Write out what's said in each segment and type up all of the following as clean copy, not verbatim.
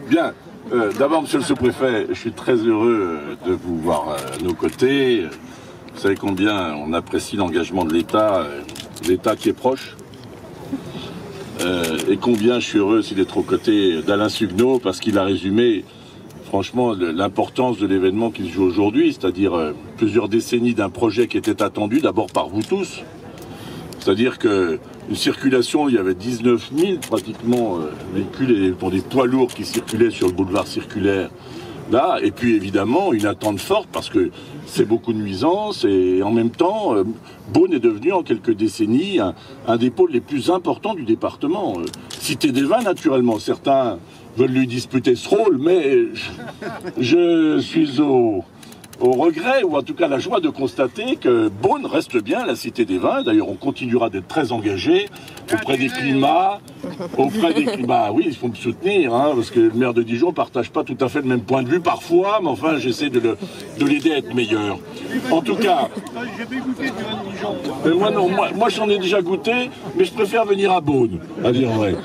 Bien. D'abord, monsieur le sous-préfet, je suis très heureux de vous voir à nos côtés. Vous savez combien on apprécie l'engagement de l'État, l'État qui est proche. Et combien je suis heureux aussi d'être aux côtés d'Alain Sugneau, parce qu'il a résumé, franchement, l'importance de l'événement qu'il joue aujourd'hui, c'est-à-dire plusieurs décennies d'un projet qui était attendu, d'abord par vous tous. C'est-à-dire qu'une circulation, il y avait 19 000 pratiquement véhicules pour des poids lourds qui circulaient sur le boulevard circulaire. Là, et puis évidemment une attente forte parce que c'est beaucoup de nuisances et en même temps, Beaune est devenu en quelques décennies un des pôles les plus importants du département. Cité des Vins, naturellement, certains veulent lui disputer ce rôle, mais je suis au regret, ou en tout cas la joie de constater que Beaune reste bien la Cité des Vins. D'ailleurs, on continuera d'être très engagé auprès des climats, oui, il faut me soutenir, hein, parce que le maire de Dijon ne partage pas tout à fait le même point de vue parfois, mais enfin, j'essaie de l'aider à être meilleur. En tout cas, moi j'en ai déjà goûté, mais je préfère venir à Beaune, à dire vrai.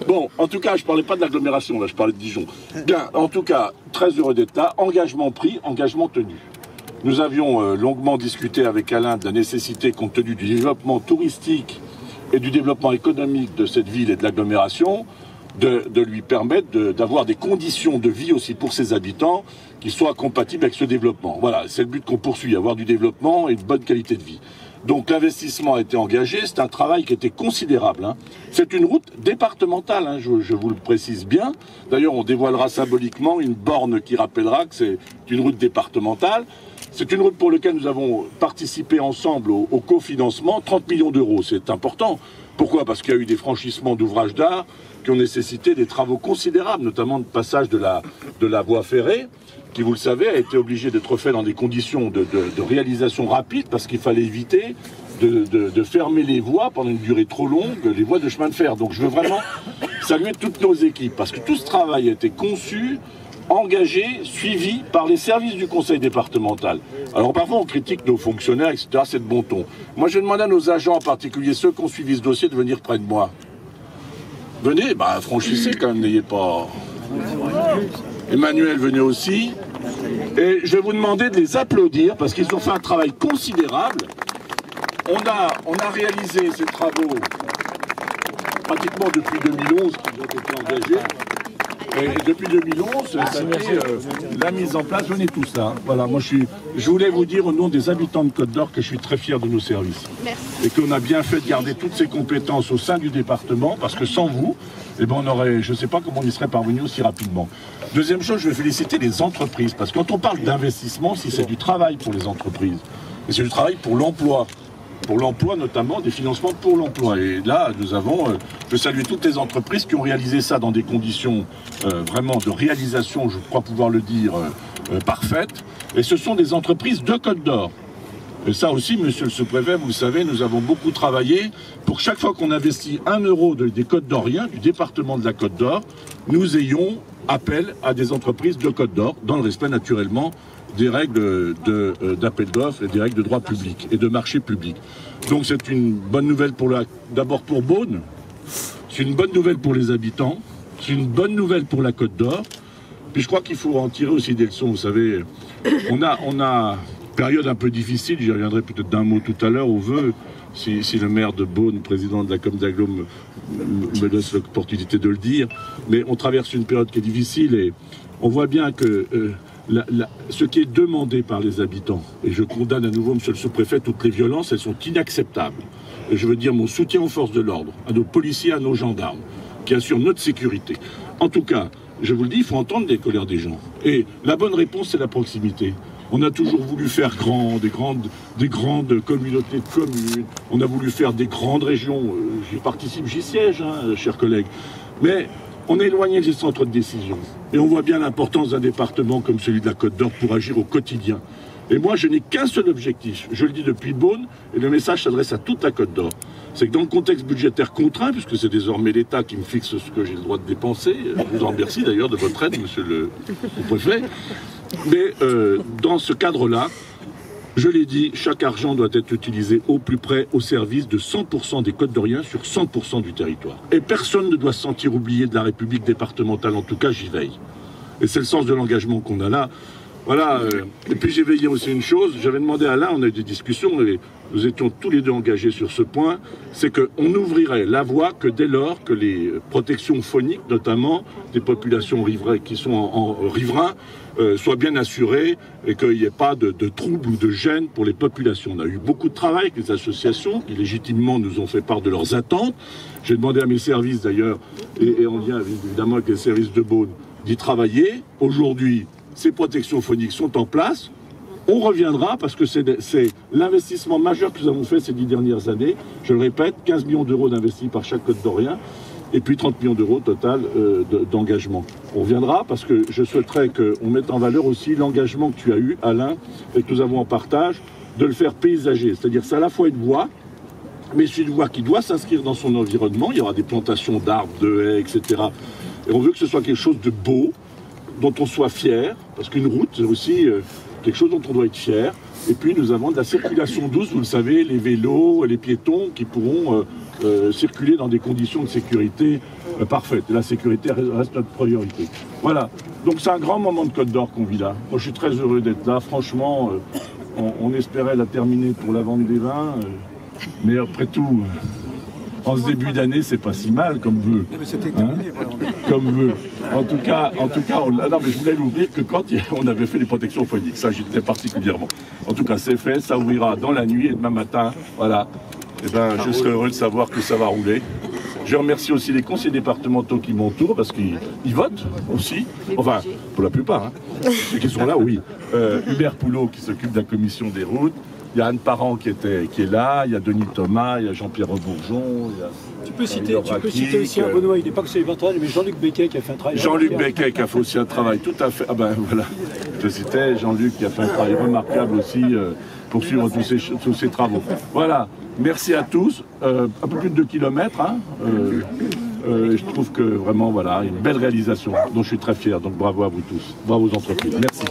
Bon, en tout cas, je ne parlais pas de l'agglomération, là, je parlais de Dijon. Bien, en tout cas, très heureux d'être là. Engagement pris, engagement tenu. Nous avions longuement discuté avec Alain de la nécessité, compte tenu du développement touristique et du développement économique de cette ville et de l'agglomération, de lui permettre d'avoir des conditions de vie aussi pour ses habitants qui soient compatibles avec ce développement. Voilà, c'est le but qu'on poursuit, avoir du développement et une bonne qualité de vie. Donc l'investissement a été engagé, c'est un travail qui était considérable. Hein. C'est une route départementale, hein, je vous le précise bien. D'ailleurs, on dévoilera symboliquement une borne qui rappellera que c'est une route départementale. C'est une route pour laquelle nous avons participé ensemble au cofinancement, 30 millions d'euros, c'est important. Pourquoi? Parce qu'il y a eu des franchissements d'ouvrages d'art qui ont nécessité des travaux considérables, notamment le passage de la voie ferrée, qui, vous le savez, a été obligé d'être fait dans des conditions de réalisation rapide, parce qu'il fallait éviter de fermer les voies pendant une durée trop longue, les voies de chemin de fer. Donc je veux vraiment saluer toutes nos équipes, parce que tout ce travail a été conçu, engagé, suivi par les services du conseil départemental. Alors parfois on critique nos fonctionnaires, etc., c'est de bon ton. Moi je demande à nos agents, en particulier ceux qui ont suivi ce dossier, de venir près de moi. Venez, franchissez quand même, n'ayez pas... Emmanuel, venez aussi. Et je vais vous demander de les applaudir parce qu'ils ont fait un travail considérable. On a réalisé ces travaux pratiquement depuis 2011 qui ont été engagés. Et depuis 2011, ça a été la mise en place. Venez tous là. Voilà, moi je voulais vous dire au nom des habitants de Côte d'Or que je suis très fier de nos services. Merci. Et qu'on a bien fait de garder toutes ces compétences au sein du département, parce que sans vous, on aurait, je ne sais pas comment on y serait parvenu aussi rapidement. Deuxième chose, je vais féliciter les entreprises, parce que quand on parle d'investissement, si c'est du travail pour les entreprises, et c'est du travail pour l'emploi. Pour l'emploi notamment, des financements pour l'emploi. Et là, nous avons, je salue toutes les entreprises qui ont réalisé ça dans des conditions vraiment de réalisation, je crois pouvoir le dire, parfaites. Et ce sont des entreprises de Côte d'Or. Et ça aussi, monsieur le sous-préfet, vous le savez, nous avons beaucoup travaillé pour chaque fois qu'on investit 1 euro des Côtes d'Oriens, du département de la Côte d'Or, nous ayons appel à des entreprises de Côte d'Or, dans le respect naturellement des règles d'appel d'offres et des règles de droit public et de marché public. Donc c'est une bonne nouvelle d'abord pour Beaune, c'est une bonne nouvelle pour les habitants, c'est une bonne nouvelle pour la Côte d'Or. Puis je crois qu'il faut en tirer aussi des leçons. Vous savez, on a période un peu difficile, j'y reviendrai peut-être d'un mot tout à l'heure, au vœu, si le maire de Beaune, président de la Com d'Aglo, me laisse l'opportunité de le dire, mais on traverse une période qui est difficile et on voit bien que ce qui est demandé par les habitants, et je condamne à nouveau, monsieur le sous-préfet, toutes les violences, elles sont inacceptables. Et je veux dire mon soutien aux forces de l'ordre, à nos policiers, à nos gendarmes, qui assurent notre sécurité. En tout cas, je vous le dis, il faut entendre les colères des gens. Et la bonne réponse, c'est la proximité. On a toujours voulu faire des grandes communautés de communes. On a voulu faire des grandes régions. J'y participe, j'y siège, hein, chers collègues. Mais on a éloigné les centres de décision. Et on voit bien l'importance d'un département comme celui de la Côte d'Or pour agir au quotidien. Et moi, je n'ai qu'un seul objectif. Je le dis depuis Beaune, et le message s'adresse à toute la Côte d'Or. C'est que dans le contexte budgétaire contraint, puisque c'est désormais l'État qui me fixe ce que j'ai le droit de dépenser, je vous en remercie d'ailleurs de votre aide, monsieur le préfet, mais dans ce cadre-là, Je l'ai dit, chaque argent doit être utilisé au plus près, au service de 100% des Côtes-d'Oriens sur 100% du territoire. Et personne ne doit se sentir oublié de la République départementale, en tout cas j'y veille. Et c'est le sens de l'engagement qu'on a là. Voilà, et puis j'ai veillé aussi une chose, j'avais demandé à Alain, on a eu des discussions, et nous étions tous les deux engagés sur ce point, c'est qu'on n'ouvrirait la voie que dès lors que les protections phoniques, notamment des populations riveraines qui sont en riverains, soient bien assurées et qu'il n'y ait pas de troubles ou de gêne pour les populations. On a eu beaucoup de travail avec les associations qui légitimement nous ont fait part de leurs attentes. J'ai demandé à mes services d'ailleurs, et en lien évidemment avec les services de Beaune, d'y travailler. Aujourd'hui, ces protections phoniques sont en place. On reviendra parce que c'est l'investissement majeur que nous avons fait ces 10 dernières années. Je le répète, 15 millions d'euros d'investis par chaque Côte-d'Orien et puis 30 millions d'euros total d'engagement. On reviendra parce que je souhaiterais qu'on mette en valeur aussi l'engagement que tu as eu, Alain, et que nous avons en partage, de le faire paysager. C'est-à-dire c'est à la fois une voie, mais c'est une voie qui doit s'inscrire dans son environnement. Il y aura des plantations d'arbres, de haies, etc. Et on veut que ce soit quelque chose de beau, dont on soit fier, parce qu'une route, c'est aussi quelque chose dont on doit être fier. Et puis nous avons de la circulation douce, vous le savez, les vélos, les piétons qui pourront circuler dans des conditions de sécurité parfaites. Et la sécurité reste notre priorité. Voilà, donc c'est un grand moment de Côte d'Or qu'on vit là. Moi je suis très heureux d'être là, franchement, on espérait la terminer pour la vente des vins, mais après tout... En ce début d'année, c'est pas si mal comme vœu. Hein, comme vœu. En tout cas, non, mais je voulais l'ouvrir que quand on avait fait les protections phoniques. Ça, j'y tenais particulièrement. En tout cas, c'est fait. Ça ouvrira dans la nuit et demain matin. Voilà. Eh ben, je serai heureux de savoir que ça va rouler. Je remercie aussi les conseillers départementaux qui m'entourent parce qu'ils votent aussi. Enfin, pour la plupart. Hein. Ceux qui sont là, oui. Hubert Poulot qui s'occupe de la commission des routes. Il y a Anne Parent qui est là, il y a Denis Thomas, il y a Jean-Pierre Bourgeon. Tu peux citer aussi un Benoît, il n'est pas que sélecteur, mais Jean-Luc Becquet qui a fait un travail. Jean-Luc Becquet qui a fait aussi un travail tout à fait. Ah ben voilà, je citais Jean-Luc qui a fait un travail remarquable aussi pour suivre tous ces travaux. Voilà, merci à tous. Un peu plus de 2 kilomètres. Hein, je trouve que vraiment, voilà, une belle réalisation dont je suis très fier. Donc bravo à vous tous, bravo aux entreprises. Merci.